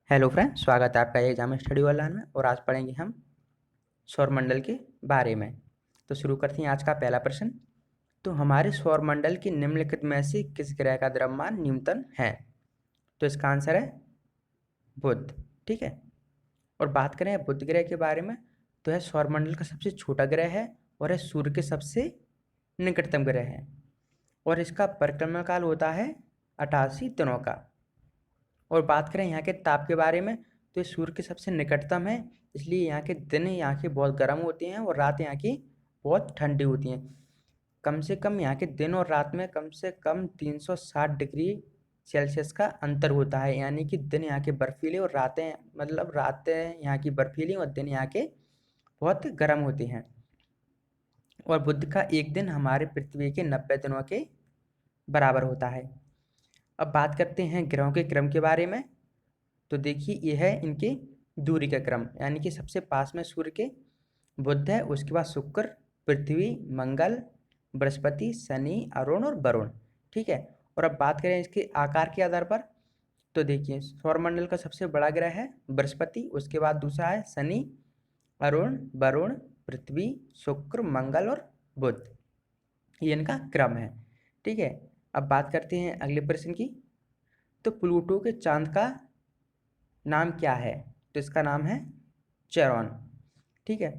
Hello friend, स्वागत है आपका एग्जाम स्टडी ऑनलाइन में। और आज पढ़ेंगे हम सौरमंडल के बारे में। तो शुरू करते हैं आज का पहला प्रश्न। तो हमारे सौरमंडल की निम्नलिखित में से किस ग्रह का द्रव्यमान न्यूनतम है? तो इसका आंसर है बुध। ठीक है। और बात करें बुध ग्रह के बारे में, तो यह सौरमंडल का सबसे छोटा ग्रह है और यह सूर्य के सबसे निकटतम ग्रह है। और इसका परिक्रमा काल होता है 88 दिनों का। और बात करें यहाँ के ताप के बारे में, तो ये सूर्य के सबसे निकटतम है, इसलिए यहाँ के दिन यहाँ के बहुत गर्म होते हैं और रात यहाँ की बहुत ठंडी होती हैं। कम से कम यहाँ के दिन और रात में कम से कम 360 डिग्री सेल्सियस का अंतर होता है। यानी कि दिन यहाँ के बर्फीले और रातें यहाँ की बर्फीली और दिन यहाँ के बहुत गर्म होते हैं। और बुध का एक दिन हमारे पृथ्वी के 90 दिनों के बराबर होता है। अब बात करते हैं ग्रहों के क्रम के बारे में। तो देखिए, ये है इनकी दूरी का क्रम। यानी कि सबसे पास में सूर्य के बुध है, उसके बाद शुक्र, पृथ्वी, मंगल, बृहस्पति, शनि, अरुण और वरुण। ठीक है। और अब बात करें इसके आकार के आधार पर, तो देखिए सौरमंडल का सबसे बड़ा ग्रह है बृहस्पति, उसके बाद दूसरा है शनि, अरुण, वरुण, पृथ्वी, शुक्र, मंगल और बुध। ये इनका क्रम है। ठीक है। अब बात करते हैं अगले प्रश्न की। तो प्लूटो के चांद का नाम क्या है? तो इसका नाम है चेरॉन। ठीक है।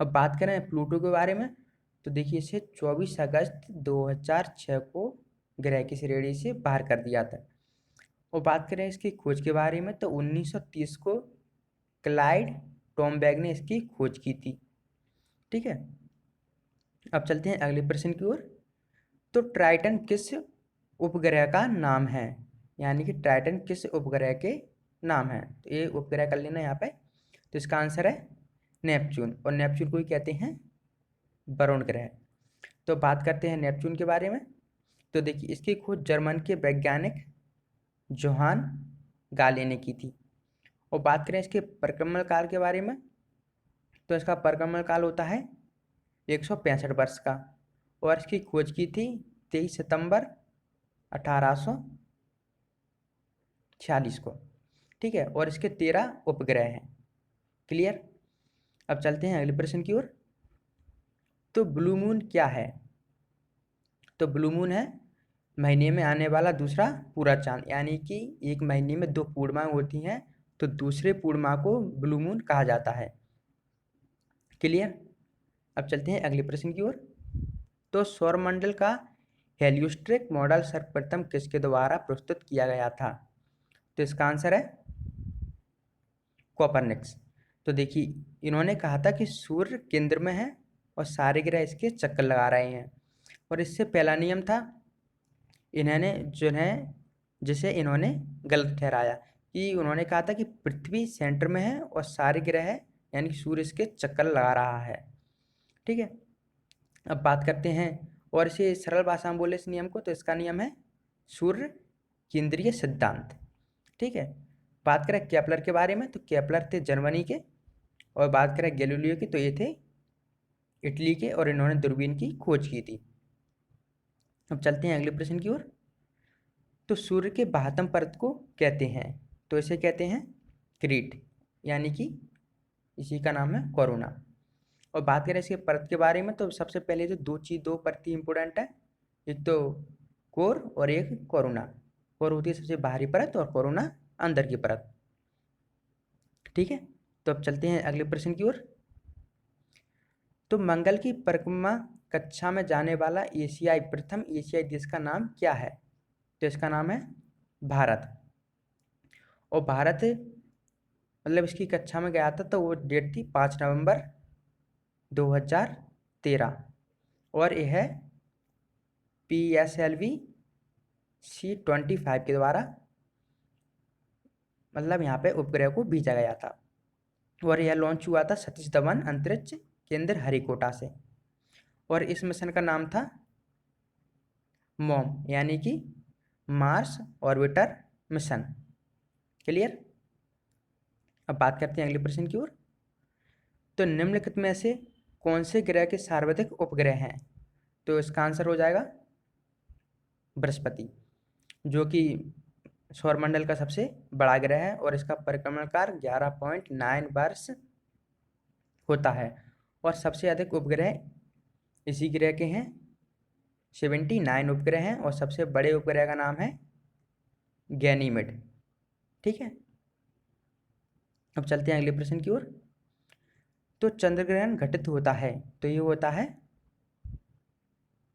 अब बात करें प्लूटो के बारे में, तो देखिए इसे 24 अगस्त 2006 को ग्रह की श्रेणी से बाहर कर दिया था। और बात करें इसकी खोज के बारे में, तो 1930 को क्लाइड टॉमबैग ने इसकी खोज की थी। ठीक है। अब चलते हैं अगले प्रश्न की ओर। तो ट्राइटन किस उपग्रह का नाम है? यानी कि ट्राइटन किस उपग्रह के नाम है? तो ये उपग्रह कर लेना यहाँ पे। तो इसका आंसर है नेपच्यून। और नेपच्यून को ही कहते हैं वरुण ग्रह। तो बात करते हैं नेपच्यून के बारे में। तो देखिए इसकी खोज जर्मन के वैज्ञानिक जोहान गाले ने की थी। और बात करें इसके परिक्रमण काल के बारे में, तो इसका परिक्रमण काल होता है 165 वर्ष का। और इसकी खोज की थी 23 सितंबर 1846 को। ठीक है। और इसके 13 उपग्रह हैं। क्लियर। अब चलते हैं अगले प्रश्न की ओर। तो ब्लू मून क्या है? तो ब्लू मून है महीने में आने वाला दूसरा पूरा चांद। यानी कि एक महीने में 2 पूर्णिमाएं होती हैं, तो दूसरे पूर्णिमा को ब्लू मून कहा जाता है। क्लियर। अब चलते हैं अगले प्रश्न की ओर। तो सौरमंडल का हेलियोस्ट्रिक मॉडल सर्वप्रथम किसके द्वारा प्रस्तुत किया गया था? तो इसका आंसर है कोपरनिकस। तो देखिए इन्होंने कहा था कि सूर्य केंद्र में है और सारे ग्रह इसके चक्कर लगा रहे हैं। और इससे पहला नियम था, इन्होंने जो है जिसे इन्होंने गलत ठहराया, कि उन्होंने कहा था कि पृथ्वी सेंटर में है और सारे ग्रह यानी कि सूर्य इसके चक्कर लगा रहा है। ठीक है। अब बात करते हैं और इसे सरल भाषा में बोले इस नियम को, तो इसका नियम है सूर्य केंद्रीय सिद्धांत। ठीक है। बात करें केपलर के बारे में, तो केपलर थे जर्मनी के। और बात करें गैलीलियो की, तो ये थे इटली के और इन्होंने दूरबीन की खोज की थी। अब चलते हैं अगले प्रश्न की ओर। तो सूर्य के बाह्यतम परत को कहते हैं? तो इसे कहते हैं क्रीट, यानी कि इसी का नाम है कोरोना। और बात करें इसके परत के बारे में, तो सबसे पहले तो दो परत इंपोर्टेंट है। एक तो कोर और एक कोरोना। कोर होती है सबसे बाहरी परत और कोरोना अंदर की परत। ठीक है। तो अब चलते हैं अगले प्रश्न की ओर। तो मंगल की परिक्रमा कक्षा में जाने वाला प्रथम एशियाई देश का नाम क्या है? तो इसका नाम है भारत। और भारत इसकी कक्षा में गया था, तो वो डेट थी 5 नवंबर 2013। और यह PSLV C-25 के द्वारा यहाँ पे उपग्रह को भेजा गया था। और यह लॉन्च हुआ था सतीश धवन अंतरिक्ष केंद्र हरिकोटा से। और इस मिशन का नाम था मॉम, यानी कि मार्स ऑर्बिटर मिशन। क्लियर। अब बात करते हैं अगले प्रश्न की ओर। तो निम्नलिखित में से कौन से ग्रह के सार्वधिक उपग्रह हैं? तो इसका आंसर हो जाएगा बृहस्पति, जो कि सौरमंडल का सबसे बड़ा ग्रह है और इसका परिक्रमण काल 11.9 वर्ष होता है। और सबसे अधिक उपग्रह इसी ग्रह के हैं, 79 उपग्रह हैं और सबसे बड़े उपग्रह का नाम है गैनीमेड। ठीक है, अब चलते हैं अगले प्रश्न की ओर। तो चंद्र ग्रहण घटित होता है तो ये होता है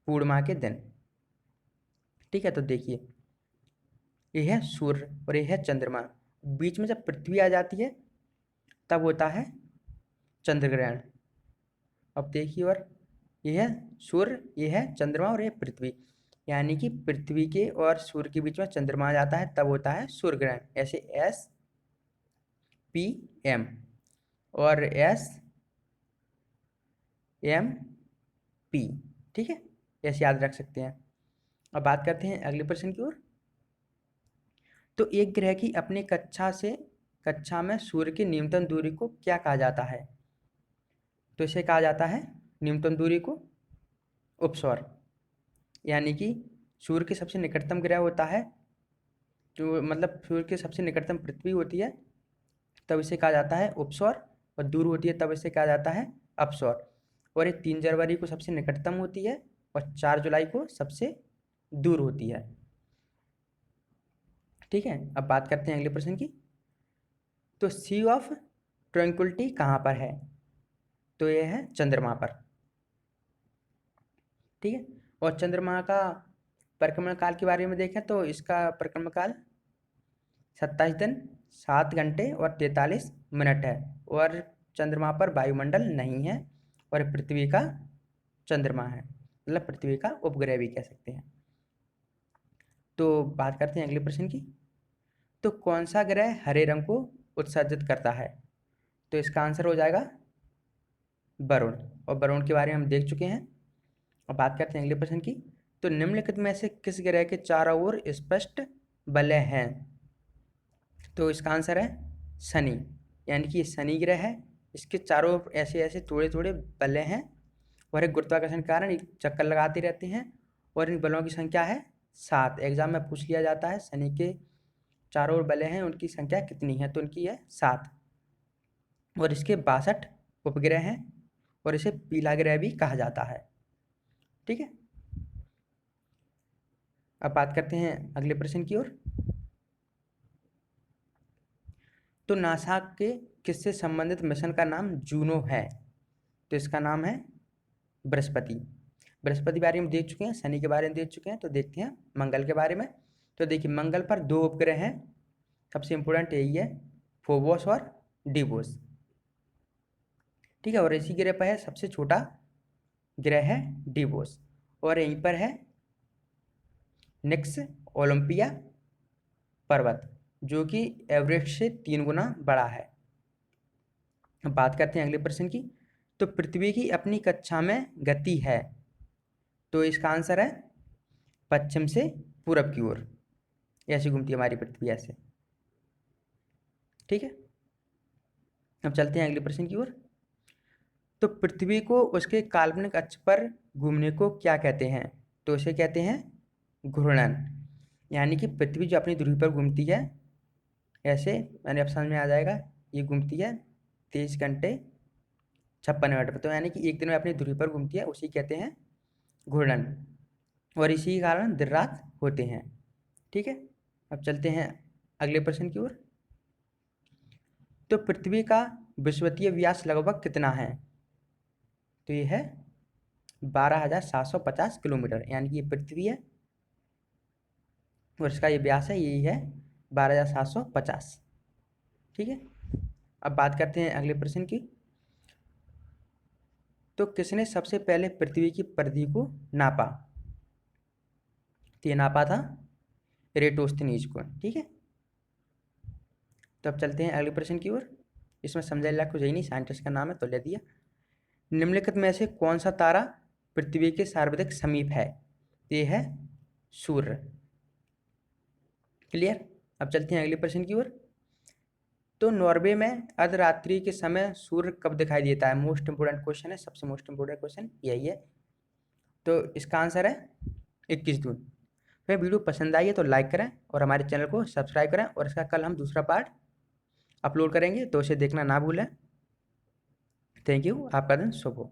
पूर्णिमा के दिन। ठीक है, तो देखिए ये है सूर्य और ये है चंद्रमा, बीच में जब पृथ्वी आ जाती है तब होता है चंद्र ग्रहण। अब देखिए, और ये है सूर्य, ये है चंद्रमा और ये पृथ्वी, यानी कि पृथ्वी के और सूर्य के बीच में चंद्रमा आ जाता है तब होता है सूर्य ग्रहण। ऐसे SPM और SMP। ठीक है, ऐसे याद रख सकते हैं। अब बात करते हैं अगले प्रश्न की ओर। तो एक ग्रह की अपनी कक्षा में सूर्य की न्यूनतम दूरी को क्या कहा जाता है? तो इसे कहा जाता है न्यूनतम दूरी को उपसौर, यानी कि सूर्य के सबसे निकटतम ग्रह होता है, जो मतलब सूर्य के सबसे निकटतम पृथ्वी होती है तब इसे कहा जाता है उपसौर, और दूर होती है तब इसे कहा जाता है अपसौर। और ये 3 जनवरी को सबसे निकटतम होती है और 4 जुलाई को सबसे दूर होती है। ठीक है, अब बात करते हैं अगले प्रश्न की। तो सी ऑफ ट्रैंक्विलिटी कहाँ पर है? तो यह है चंद्रमा पर। ठीक है, और चंद्रमा का परिक्रमण काल के बारे में देखें तो इसका परिक्रमण काल 27 दिन 7 घंटे और 43 मिनट है। और चंद्रमा पर वायुमंडल नहीं है और पृथ्वी का चंद्रमा है, मतलब पृथ्वी का उपग्रह भी कह सकते हैं। तो बात करते हैं अगले प्रश्न की। तो कौन सा ग्रह हरे रंग को उत्सर्जित करता है? तो इसका आंसर हो जाएगा वरुण, और वरुण के बारे में हम देख चुके हैं। अब बात करते हैं अगले प्रश्न की। तो निम्नलिखित में से किस ग्रह के चारों ओर स्पष्ट वलय हैं? तो इसका आंसर है शनि, यानी कि ये शनि ग्रह है, इसके चारों ओर ऐसे ऐसे थोड़े थोड़े वलय हैं और एक गुरुत्वाकर्षण के कारण चक्कर लगाते रहते हैं, और इन बलों की संख्या है 7। एग्जाम में पूछ लिया जाता है शनि के चारों ओर वलय हैं उनकी संख्या कितनी है, तो उनकी है 7। और इसके 62 उपग्रह हैं और इसे पीला ग्रह भी कहा जाता है। ठीक है, अब बात करते हैं अगले प्रश्न की ओर। तो नासा के किससे संबंधित मिशन का नाम जूनो है? तो इसका नाम है बृहस्पति। बृहस्पति बारे में देख चुके हैं, शनि के बारे में देख चुके हैं, तो देखते हैं मंगल के बारे में। तो देखिए मंगल पर 2 उपग्रह हैं, सबसे इंपॉर्टेंट यही है फोबोस और डिबोस। ठीक है, और इसी ग्रह पर है सबसे छोटा ग्रह है डिबोस, और यहीं पर है निक्स ओलंपिया पर्वत जो कि एवरेस्ट से 3 गुना बड़ा है। अब बात करते हैं अगले प्रश्न की। तो पृथ्वी की अपनी कक्षा में गति है? तो इसका आंसर है पश्चिम से पूरब की ओर, ऐसी घूमती है हमारी पृथ्वी ऐसे। ठीक है, अब चलते हैं अगले प्रश्न की ओर। तो पृथ्वी को उसके काल्पनिक अक्ष पर घूमने को क्या कहते हैं? तो इसे कहते हैं घूर्णन, यानी कि पृथ्वी जो अपनी धुरी पर घूमती है ऐसे, यानी अब समझ में आ जाएगा, ये घूमती है 23 घंटे 56 मिनट पर, तो यानी कि एक दिन में अपनी धुरी पर घूमती है, उसी कहते हैं घूर्णन, और इसी के कारण दिन रात होते हैं। ठीक है, अब चलते हैं अगले प्रश्न की ओर। तो पृथ्वी का विषुवतीय व्यास लगभग कितना है? तो ये है 12,750 किलोमीटर, यानी कि ये पृथ्वी है और इसका ये व्यास है, यही है 12,750। ठीक है, अब बात करते हैं अगले प्रश्न की। तो किसने सबसे पहले पृथ्वी की परिधि को नापा? तो ये नापा था एरेटोस्थनीज को। ठीक है, तो अब चलते हैं अगले प्रश्न की ओर। इसमें समझाने लायक कुछ यही नहीं, साइंटिस्ट का नाम है तो ले दिया। निम्नलिखित में से कौन सा तारा पृथ्वी के सर्वाधिक समीप है? ये है सूर्य। क्लियर, अब चलते हैं अगले प्रश्न की ओर। तो नॉर्वे में अर्धरात्रि के समय सूर्य कब दिखाई देता है? मोस्ट इंपोर्टेंट क्वेश्चन है, सबसे मोस्ट इंपोर्टेंट क्वेश्चन यही है। तो इसका आंसर है 21 जून। फिर वीडियो पसंद आई है तो लाइक करें और हमारे चैनल को सब्सक्राइब करें, और इसका कल हम दूसरा पार्ट अपलोड करेंगे, तो उसे देखना ना भूलें। Thank you. आपका दिन शुभ हो।